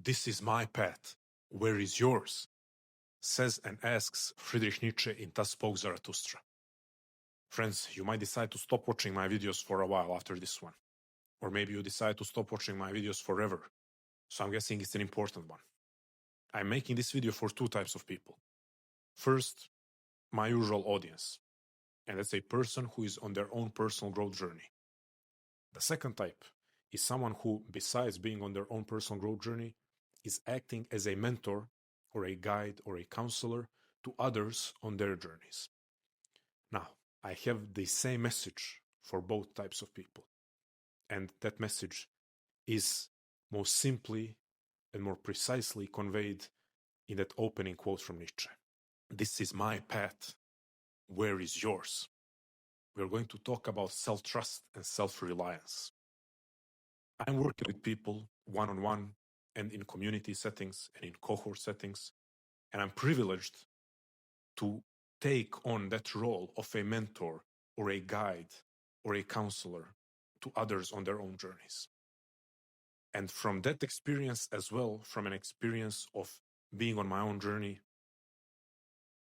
This is my path. Where is yours? Says and asks Friedrich Nietzsche in Thus Spoke Zarathustra. Friends, you might decide to stop watching my videos for a while after this one. Or maybe you decide to stop watching my videos forever. So I'm guessing it's an important one. I'm making this video for two types of people. First, my usual audience. And that's a person who is on their own personal growth journey. The second type is someone who, besides being on their own personal growth journey, is acting as a mentor or a guide or a counselor to others on their journeys. Now, I have the same message for both types of people. And that message is most simply and more precisely conveyed in that opening quote from Nietzsche. This is my path. Where is yours? We're going to talk about self-trust and self-reliance. I'm working with people one-on-one and in community settings and in cohort settings, and I'm privileged to take on that role of a mentor or a guide or a counselor to others on their own journeys. And from that experience as well, from an experience of being on my own journey,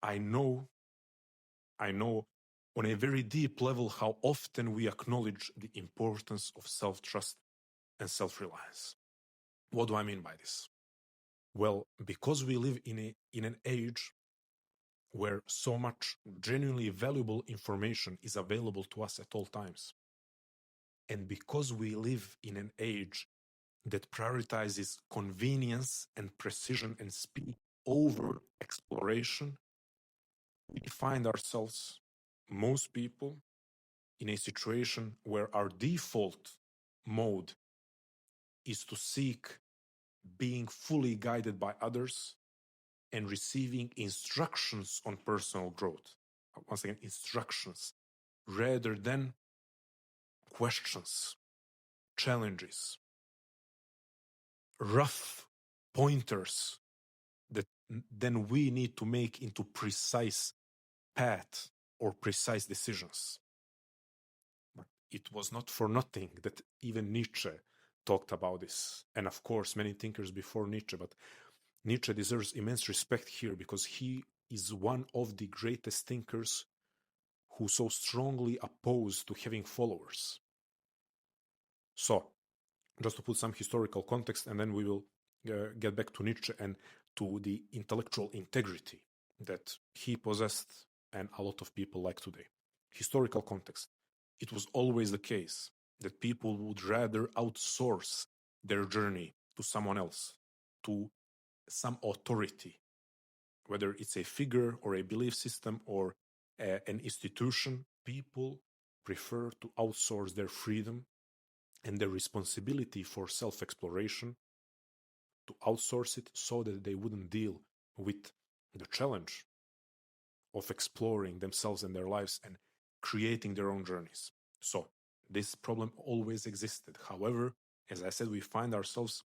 I know on a very deep level how often we acknowledge the importance of self-trust and self-reliance. What do I mean by this? Well, because we live in an age where so much genuinely valuable information is available to us at all times, and because we live in an age that prioritizes convenience and precision and speed over exploration, we find ourselves, most people, in a situation where our default mode is to seek being fully guided by others and receiving instructions on personal growth. Once again, instructions rather than questions, challenges, rough pointers that then we need to make into precise path or precise decisions. But it was not for nothing that even Nietzsche talked about this. And of course, many thinkers before Nietzsche, but Nietzsche deserves immense respect here because he is one of the greatest thinkers who so strongly opposed to having followers. So, just to put some historical context, and then we will get back to Nietzsche and to the intellectual integrity that he possessed and a lot of people like today. Historical context. It was always the case that people would rather outsource their journey to someone else, to some authority, whether it's a figure or a belief system or an institution. People prefer to outsource their freedom and their responsibility for self-exploration, to outsource it so that they wouldn't deal with the challenge of exploring themselves and their lives and creating their own journeys. So this problem always existed. However, as I said, we find ourselves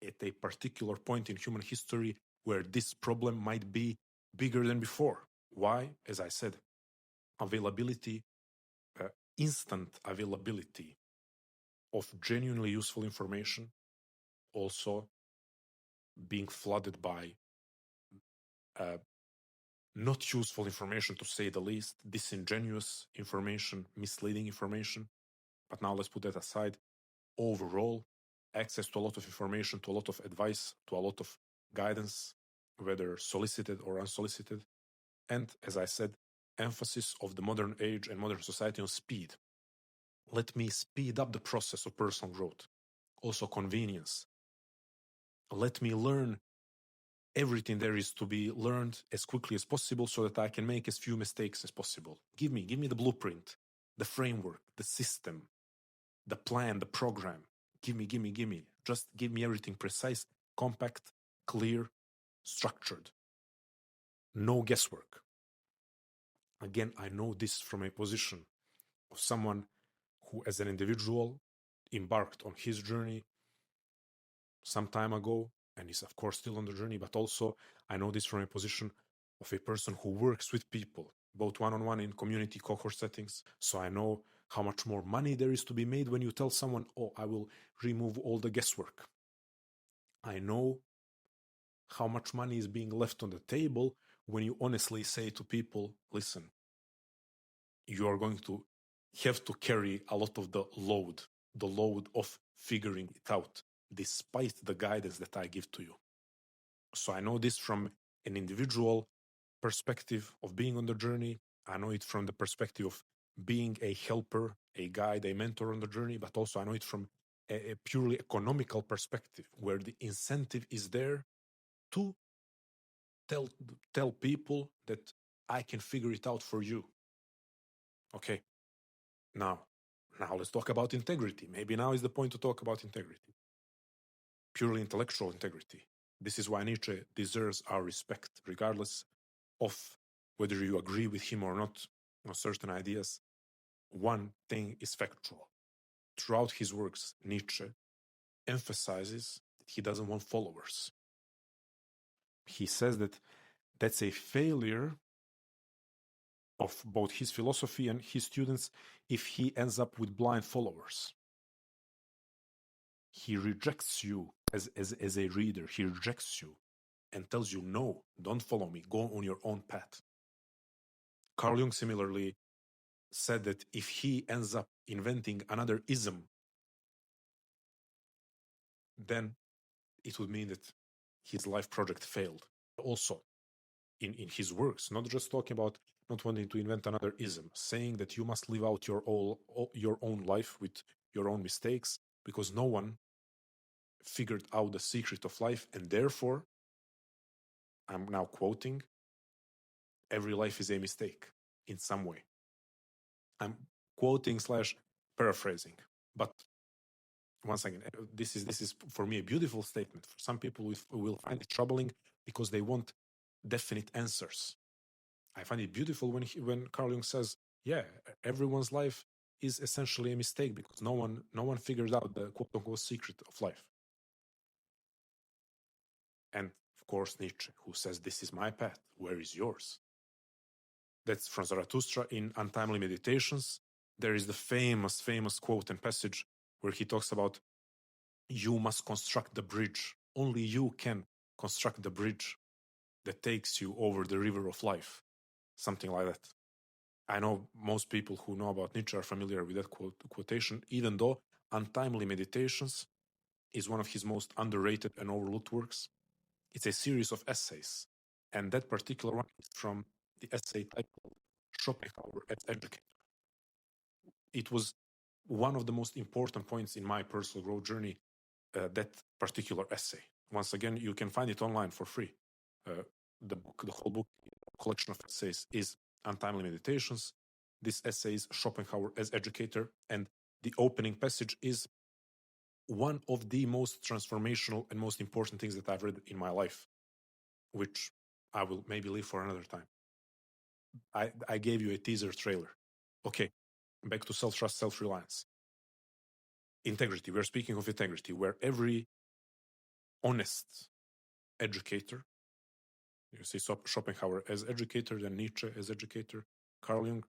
at a particular point in human history where this problem might be bigger than before. Why? As I said, availability, instant availability of genuinely useful information, also being flooded by not useful information, to say the least, disingenuous information, misleading information. But now let's put that aside. Overall, access to a lot of information, to a lot of advice, to a lot of guidance, whether solicited or unsolicited. And as I said, emphasis of the modern age and modern society on speed. Let me speed up the process of personal growth. Also convenience. Let me learn everything there is to be learned as quickly as possible so that I can make as few mistakes as possible. Give me the blueprint, the framework, the system, the plan, the program. Give me. Just give me everything precise, compact, clear, structured. No guesswork. Again, I know this from a position of someone who, as an individual, embarked on his journey some time ago, and is of course still on the journey, but also I know this from a position of a person who works with people, both one-on-one in community cohort settings. So I know how much more money there is to be made when you tell someone, oh, I will remove all the guesswork. I know how much money is being left on the table when you honestly say to people, listen, you are going to have to carry a lot of the load of figuring it out, despite the guidance that I give to you. So I know this from an individual perspective of being on the journey. I know it from the perspective of being a helper, a guide, a mentor on the journey, but also I know it from a purely economical perspective where the incentive is there to tell people that I can figure it out for you. Okay, now let's talk about integrity. Maybe now is the point to talk about integrity. Purely intellectual integrity. This is why Nietzsche deserves our respect, regardless of whether you agree with him or not on certain ideas. One thing is factual. Throughout his works, Nietzsche emphasizes that he doesn't want followers. He says that that's a failure of both his philosophy and his students if he ends up with blind followers. He rejects you as a reader. He rejects you and tells you, no, don't follow me. Go on your own path. Carl Jung similarly said that if he ends up inventing another ism, then it would mean that his life project failed. Also, in his works, not just talking about not wanting to invent another ism, saying that you must live out your own life with your own mistakes, because no one figured out the secret of life, and therefore, I'm now quoting, every life is a mistake in some way. I'm quoting / paraphrasing, but once again, this is for me a beautiful statement. For some people, will find it troubling because they want definite answers. I find it beautiful when Carl Jung says, "Yeah, everyone's life is essentially a mistake because no one figures out the quote unquote secret of life." And of course, Nietzsche, who says, "This is my path. Where is yours?" That's from Zarathustra in Untimely Meditations. There is the famous quote and passage where he talks about, you must construct the bridge. Only you can construct the bridge that takes you over the river of life. Something like that. I know most people who know about Nietzsche are familiar with that quotation, even though Untimely Meditations is one of his most underrated and overlooked works. It's a series of essays, and that particular one is from the essay titled Schopenhauer as Educator. It was one of the most important points in my personal growth journey, that particular essay. Once again, you can find it online for free. The whole book, collection of essays, is Untimely Meditations. This essay is Schopenhauer as Educator, and the opening passage is one of the most transformational and most important things that I've read in my life, which I will maybe leave for another time. I gave you a teaser trailer. Okay, back to self-trust, self-reliance. Integrity. We're speaking of integrity, where every honest educator, you see Schopenhauer as educator, then Nietzsche as educator, Carl Jung,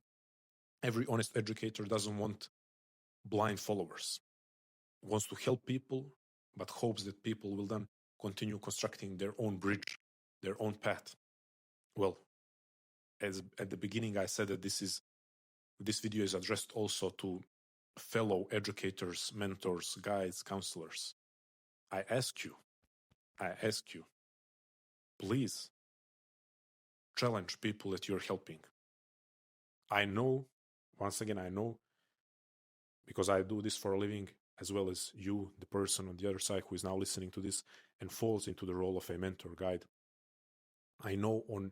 every honest educator doesn't want blind followers, wants to help people, but hopes that people will then continue constructing their own bridge, their own path. Well, as at the beginning I said that this video is addressed also to fellow educators, mentors, guides, counselors. I ask you, please challenge people that you're helping. I know, once again, because I do this for a living, as well as you, the person on the other side who is now listening to this and falls into the role of a mentor guide. I know on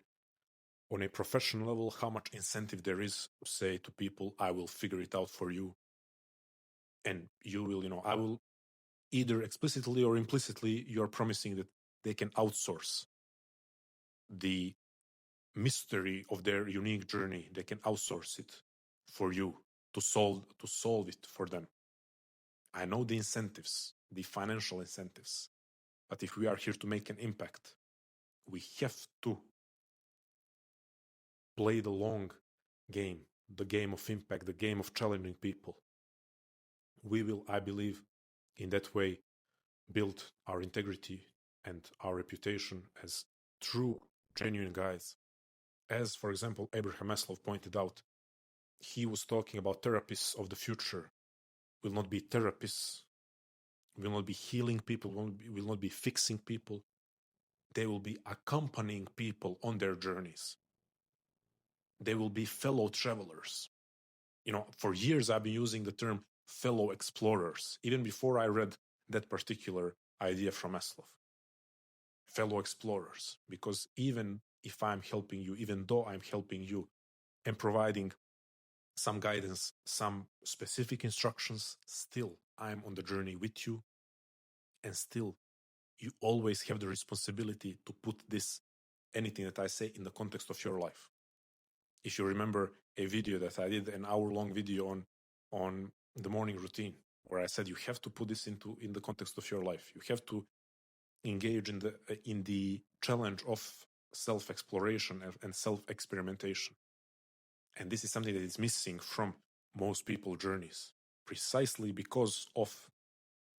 a professional level how much incentive there is to say to people, I will figure it out for you. And you will, I will either explicitly or implicitly, you're promising that they can outsource the mystery of their unique journey. They can outsource it for you to solve it for them. I know the incentives, the financial incentives, but if we are here to make an impact, we have to play the long game, the game of impact, the game of challenging people. We will, I believe, in that way, build our integrity and our reputation as true, genuine guys. As, for example, Abraham Maslow pointed out, he was talking about therapists of the future will not be therapists, will not be healing people, will not be fixing people. They will be accompanying people on their journeys. They will be fellow travelers. For years I've been using the term fellow explorers, even before I read that particular idea from Maslow. Fellow explorers, because even if I'm helping you, even though I'm helping you and providing some guidance, some specific instructions, still I'm on the journey with you, and still you always have the responsibility to put anything that I say in the context of your life. If you remember a video that I did, an hour-long video on the morning routine, where I said you have to put this in the context of your life. You have to engage in the challenge of self-exploration and self-experimentation. And this is something that is missing from most people's journeys, precisely because of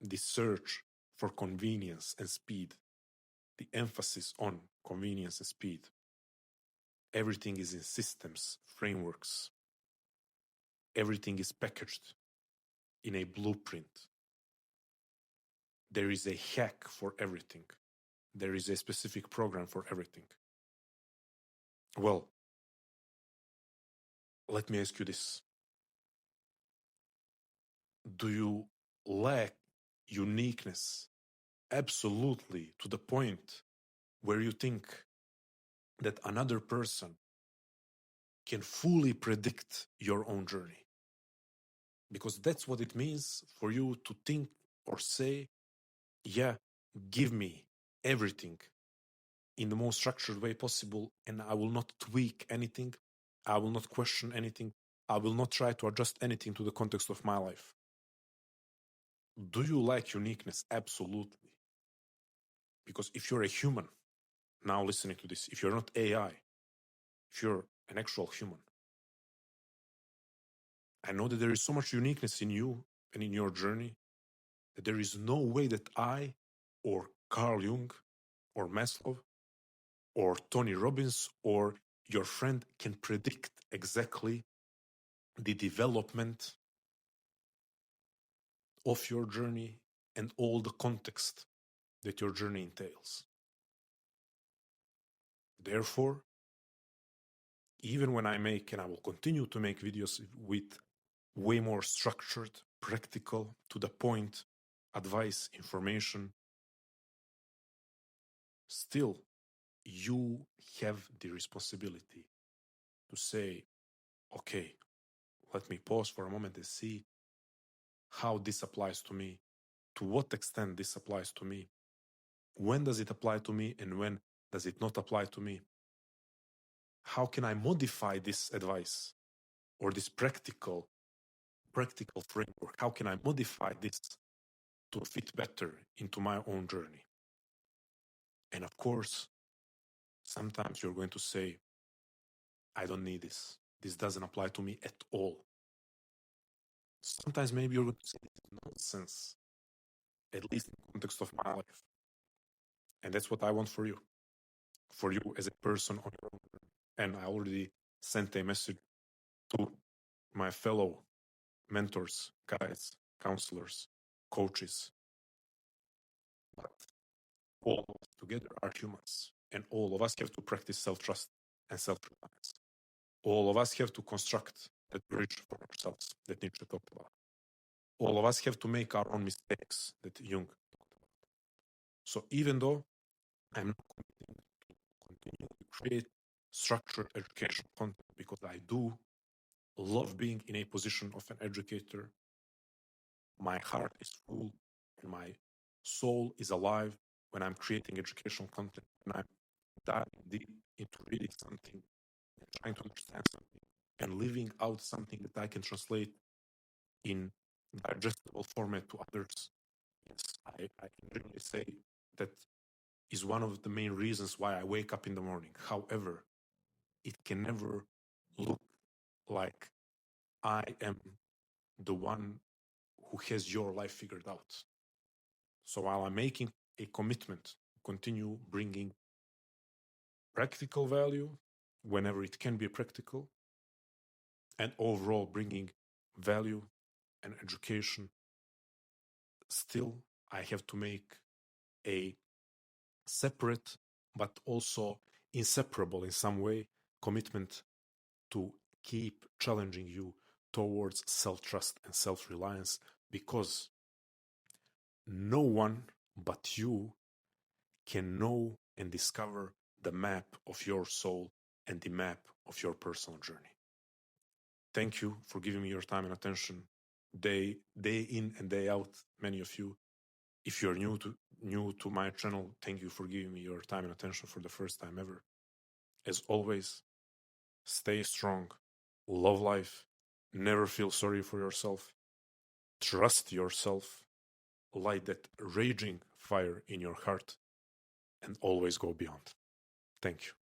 the search for convenience and speed, the emphasis on convenience and speed. Everything is in systems, frameworks. Everything is packaged in a blueprint. There is a hack for everything. There is a specific program for everything. Well, let me ask you this. Do you lack uniqueness absolutely to the point where you think that another person can fully predict your own journey? Because that's what it means for you to think or say, yeah, give me everything in the most structured way possible, and I will not tweak anything. I will not question anything. I will not try to adjust anything to the context of my life. Do you like uniqueness? Absolutely. Because if you're a human, now listening to this, if you're not AI, if you're an actual human, I know that there is so much uniqueness in you and in your journey that there is no way that I or Carl Jung or Maslow or Tony Robbins or your friend can predict exactly the development of your journey and all the context that your journey entails. Therefore, even when I make, and I will continue to make videos with way more structured, practical, to the point advice, information, still you have the responsibility to say, okay, let me pause for a moment and see how this applies to me, to what extent this applies to me, when does it apply to me, and when does it not apply to me? How can I modify this advice or this practical framework? How can I modify this to fit better into my own journey? And of course, sometimes you're going to say, I don't need this. This doesn't apply to me at all. Sometimes maybe you're going to say, this is nonsense, at least in the context of my life. And that's what I want for you as a person on your own. And I already sent a message to my fellow mentors, guides, counselors, coaches. But all of us together are humans, and all of us have to practice self-trust and self-reliance. All of us have to construct that bridge for ourselves that Nietzsche talked about. All of us have to make our own mistakes that Jung talked about. So even though I'm not committing to continue to create structured educational content, because I do love being in a position of an educator, my heart is full and my soul is alive when I'm creating educational content, when I'm diving deep into reading something and trying to understand something and living out something that I can translate in digestible format to others. Yes, I can really say that is one of the main reasons why I wake up in the morning. However, it can never look like I am the one who has your life figured out. So while I'm making a commitment continue bringing practical value whenever it can be practical, and overall bringing value and education. Still, I have to make a separate but also inseparable in some way commitment to keep challenging you towards self-trust and self-reliance, because no one but you can know and discover the map of your soul and the map of your personal journey. Thank you for giving me your time and attention day in and day out, many of you. If you're new to my channel, thank you for giving me your time and attention for the first time ever. As always, stay strong, love life, never feel sorry for yourself, trust yourself, light that raging fire in your heart, and always go beyond. Thank you.